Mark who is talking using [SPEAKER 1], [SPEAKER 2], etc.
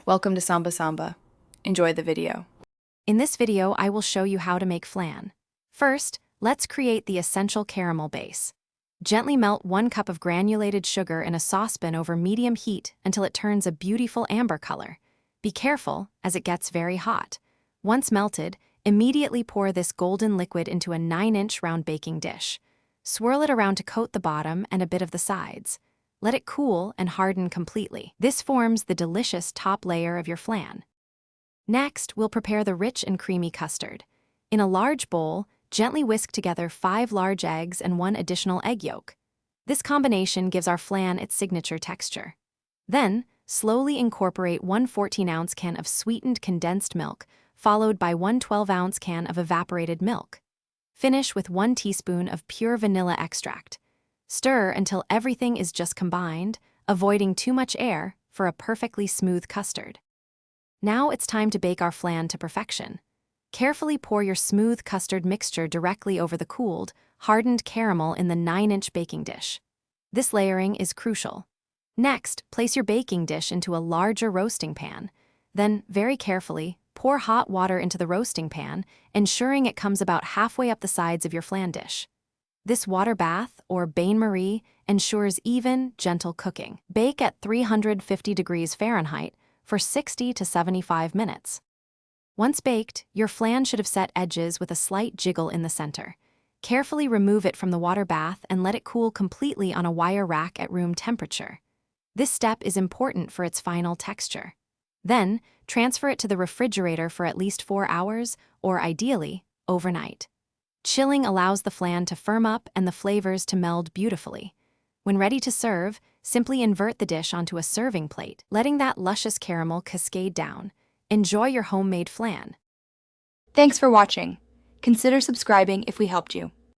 [SPEAKER 1] Welcome to Samba Samba. Enjoy the video.
[SPEAKER 2] In this video, I will show you how to make flan. First, let's create the essential caramel base. Gently melt 1 cup of granulated sugar in a saucepan over medium heat until it turns a beautiful amber color. Be careful, as it gets very hot. Once melted, immediately pour this golden liquid into a 9-inch round baking dish. Swirl it around to coat the bottom and a bit of the sides. Let it cool and harden completely. This forms the delicious top layer of your flan. Next, we'll prepare the rich and creamy custard. In a large bowl, gently whisk together 5 large eggs and 1 additional egg yolk. This combination gives our flan its signature texture. Then, slowly incorporate 1 14-ounce can of sweetened condensed milk, followed by 1 12-ounce can of evaporated milk. Finish with 1 teaspoon of pure vanilla extract. Stir until everything is just combined, avoiding too much air for a perfectly smooth custard. Now it's time to bake our flan to perfection. Carefully pour your smooth custard mixture directly over the cooled, hardened caramel in the 9-inch baking dish. This layering is crucial. Next, place your baking dish into a larger roasting pan. Then, very carefully, pour hot water into the roasting pan, ensuring it comes about halfway up the sides of your flan dish. This water bath, or bain-marie, ensures even, gentle cooking. Bake at 350 degrees Fahrenheit for 60 to 75 minutes. Once baked, your flan should have set edges with a slight jiggle in the center. Carefully remove it from the water bath and let it cool completely on a wire rack at room temperature. This step is important for its final texture. Then, transfer it to the refrigerator for at least 4 hours, or ideally, overnight. Chilling allows the flan to firm up and the flavors to meld beautifully. When ready to serve, simply invert the dish onto a serving plate, letting that luscious caramel cascade down. Enjoy your homemade flan.
[SPEAKER 1] Thanks for watching. Consider subscribing if we helped you.